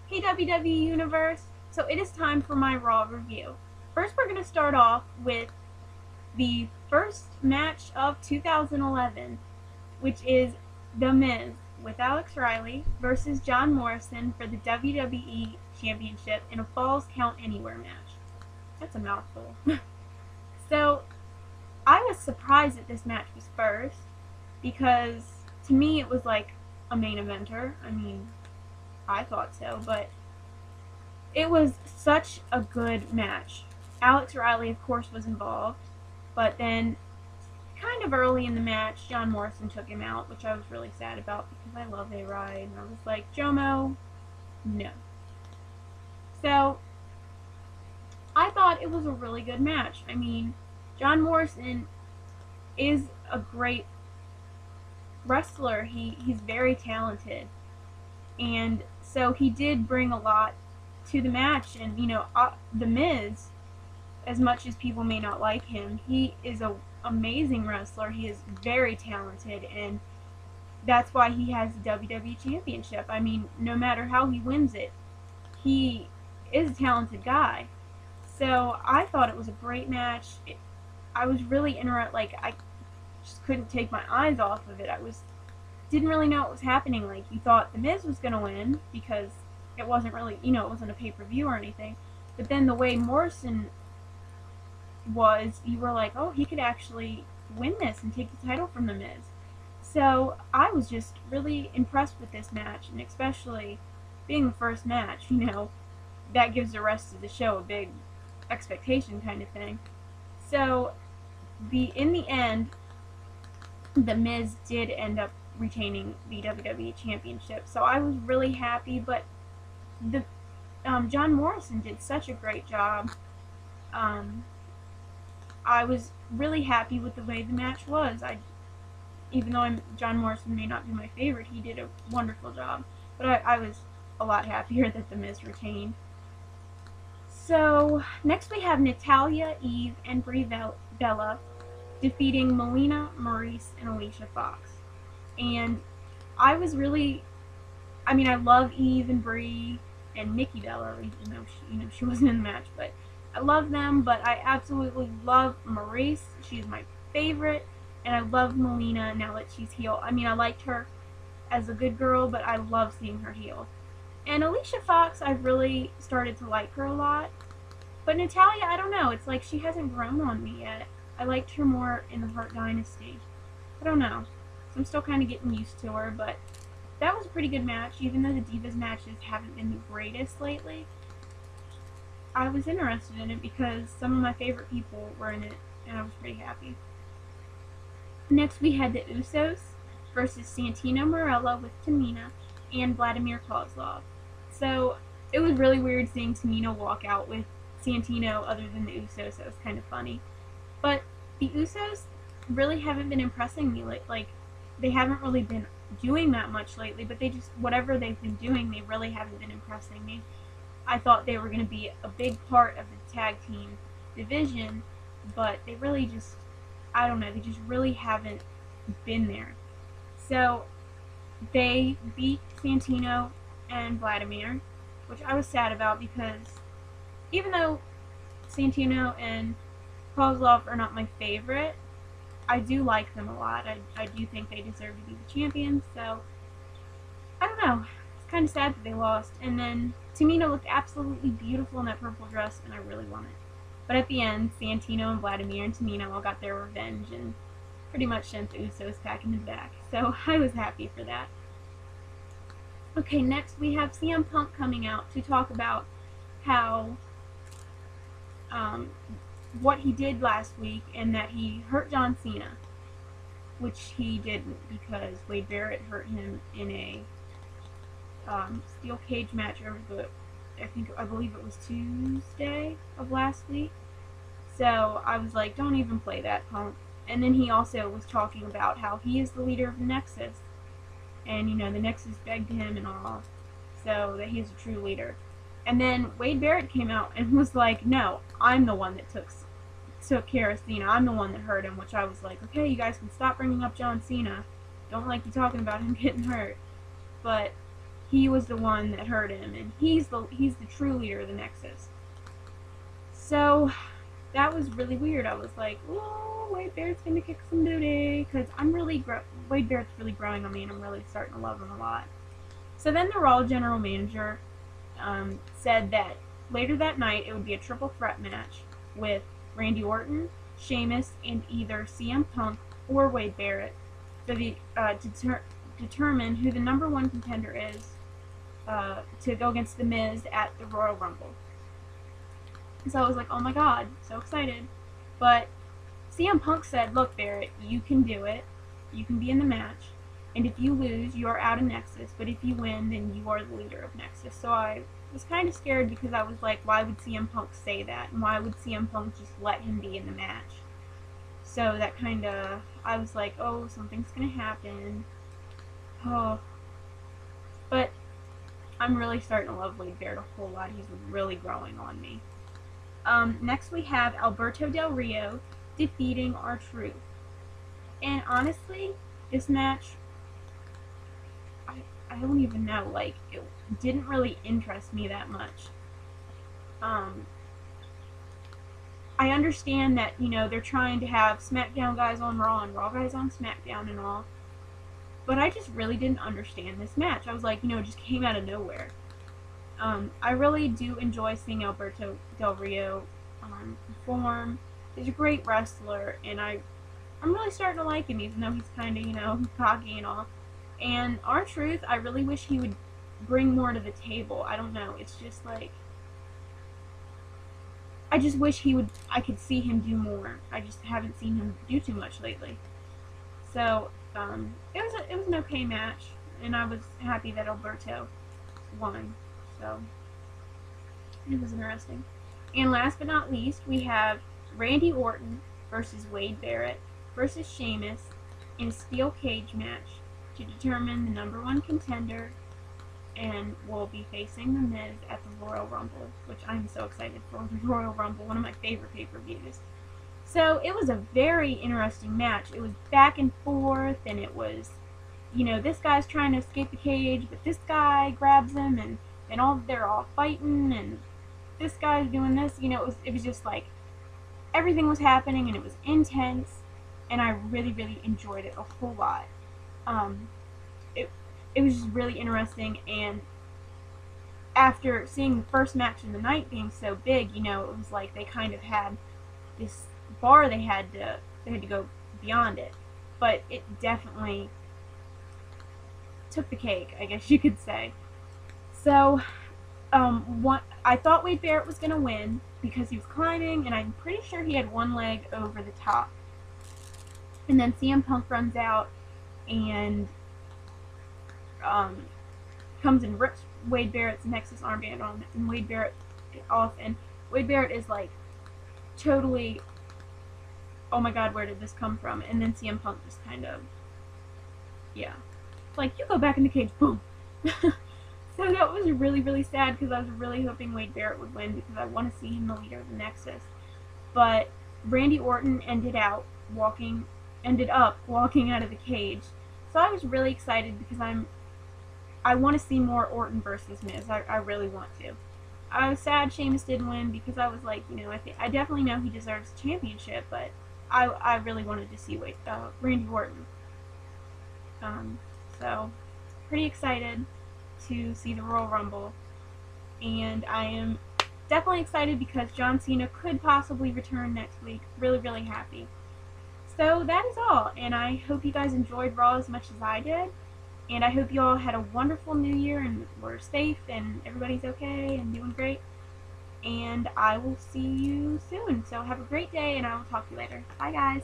Hey WWE Universe! So it is time for my Raw review. First, we're going to start off with the first match of 2011, which is The Miz with Alex Riley versus John Morrison for the WWE Championship in a Falls Count Anywhere match. That's a mouthful. So, I was surprised that this match was first because to me it was like a main eventer. I mean, I thought so, but it was such a good match. Alex Riley, of course, was involved, but then kind of early in the match, John Morrison took him out, which I was really sad about because I love A-Ride, and I was like, Jomo, no. So, I thought it was a really good match. I mean, John Morrison is a great wrestler. He's very talented, and so he did bring a lot to the match. And The Miz, as much as people may not like him, he is an amazing wrestler. He is very talented, and that's why he has the WWE Championship. I mean, no matter how he wins it, he is a talented guy. So I thought it was a great match. I was really interested. Like, I just couldn't take my eyes off of it. Didn't really know what was happening. Like, you thought The Miz was going to win because it wasn't really, it wasn't a pay-per-view or anything. But then the way Morrison was, you were like, oh, he could actually win this and take the title from The Miz. So I was just really impressed with this match, and especially being the first match, that gives the rest of the show a big expectation kind of thing. So in the end, The Miz did end up retaining the WWE Championship. So I was really happy, but John Morrison did such a great job. I was really happy with the way the match was. Even though John Morrison may not be my favorite, he did a wonderful job. But I was a lot happier that The Miz retained. So next we have Natalya, Eve, and Brie Bella defeating Melina, Maurice, and Alicia Fox. And I was really, I love Eve and Brie and Nikki Bella, even though she wasn't in the match, but I love them. But I absolutely love Maurice. She is my favorite, and I love Melina now that she's heel. I liked her as a good girl, but I love seeing her heel. And Alicia Fox, I've really started to like her a lot. But Natalya, I don't know. It's like she hasn't grown on me yet. I liked her more in the Hurt Dynasty. I don't know. So I'm still kind of getting used to her, but that was a pretty good match. Even though the Divas matches haven't been the greatest lately, I was interested in it because some of my favorite people were in it, and I was pretty happy. Next, we had the Usos versus Santino Marella with Tamina and Vladimir Kozlov. So it was really weird seeing Tamina walk out with Santino other than the Usos. That was kind of funny. But the Usos really haven't been impressing me. Like they haven't really been doing that much lately, but whatever they've been doing, they really haven't been impressing me. I thought they were going to be a big part of the tag team division, but they really just, I don't know, they just really haven't been there. So they beat Santino and Vladimir, which I was sad about because even though Santino and Kozlov are not my favorite, I do like them a lot. I do think they deserve to be the champions, so I don't know. It's kind of sad that they lost. And then Tamina looked absolutely beautiful in that purple dress, and I really want it. But at the end, Santino and Vladimir and Tamina all got their revenge and pretty much sent the Usos packing it back. So I was happy for that. Okay, next we have CM Punk coming out to talk about how what he did last week, and that he hurt John Cena, which he didn't because Wade Barrett hurt him in a steel cage match over I believe it was Tuesday of last week. So I was like, don't even play that, Punk. And then he also was talking about how he is the leader of the Nexus, and the Nexus begged him and all, so that he's a true leader. And then Wade Barrett came out and was like, no, I'm the one that took care of Cena. I'm the one that hurt him, which I was like, okay, you guys can stop bringing up John Cena. Don't like you talking about him getting hurt. But he was the one that hurt him, and he's the true leader of the Nexus. So that was really weird. I was like, oh, Wade Barrett's gonna kick some booty, because Wade Barrett's really growing on me, and I'm really starting to love him a lot. So then the Raw general manager said that later that night it would be a triple threat match with Randy Orton, Sheamus, and either CM Punk or Wade Barrett for the determine who the #1 contender is to go against The Miz at the Royal Rumble. So I was like, oh my god, so excited. But CM Punk said, look, Barrett, you can do it. You can be in the match. And if you lose, you are out of Nexus. But if you win, then you are the leader of Nexus. So I was kind of scared because I was like, why would CM Punk say that? And why would CM Punk just let him be in the match? So that kind of, I was like, oh, something's going to happen. Oh. But I'm really starting to love Wade Barrett a whole lot. He's really growing on me. Next we have Alberto Del Rio defeating R-Truth. And honestly, this match, I don't even know, like, it didn't really interest me that much. I understand that, you know, they're trying to have SmackDown guys on Raw and Raw guys on SmackDown and all, but I just really didn't understand this match. I was like, you know, it just came out of nowhere. I really do enjoy seeing Alberto Del Rio perform. He's a great wrestler, and I'm really starting to like him, even though he's kind of, you know, cocky and all. And R-Truth, I really wish he would bring more to the table. I don't know, it's just like, I just wish I could see him do more. I just haven't seen him do too much lately. So, it was an okay match, and I was happy that Alberto won. So, it was interesting. And last but not least, we have Randy Orton versus Wade Barrett versus Sheamus in a steel cage match to determine the #1 contender, and will be facing The Miz at the Royal Rumble, which I'm so excited for. The Royal Rumble, one of my favorite pay-per-views. So it was a very interesting match. It was back and forth, and it was, you know, this guy's trying to escape the cage, but this guy grabs him, and they're all fighting, and this guy's doing this. You know, it was just like everything was happening, and it was intense, and I really, really enjoyed it a whole lot. It was just really interesting, and after seeing the first match of the night being so big, you know, it was like they kind of had this bar they had to go beyond it, but it definitely took the cake, I guess you could say. So, I thought Wade Barrett was going to win because he was climbing, and I'm pretty sure he had one leg over the top. And then CM Punk runs out and comes and rips Wade Barrett's Nexus armband on, and Wade Barrett off, and Wade Barrett is like totally, oh my god, where did this come from? And then CM Punk just kind of, yeah, like, you go back in the cage, boom. So that was really, really sad, because I was really hoping Wade Barrett would win, because I want to see him the leader of the Nexus. But Randy Orton ended up walking out of the cage. So I was really excited, because I want to see more Orton versus Miz. I really want to. I was sad Sheamus didn't win, because I was like, you know, I definitely know he deserves the championship, but I really wanted to see Randy Orton. So pretty excited to see the Royal Rumble, and I am definitely excited because John Cena could possibly return next week. Really, really happy. So that is all, and I hope you guys enjoyed Raw as much as I did, and I hope you all had a wonderful New Year and were safe and everybody's okay and doing great, and I will see you soon. So have a great day, and I will talk to you later. Bye, guys.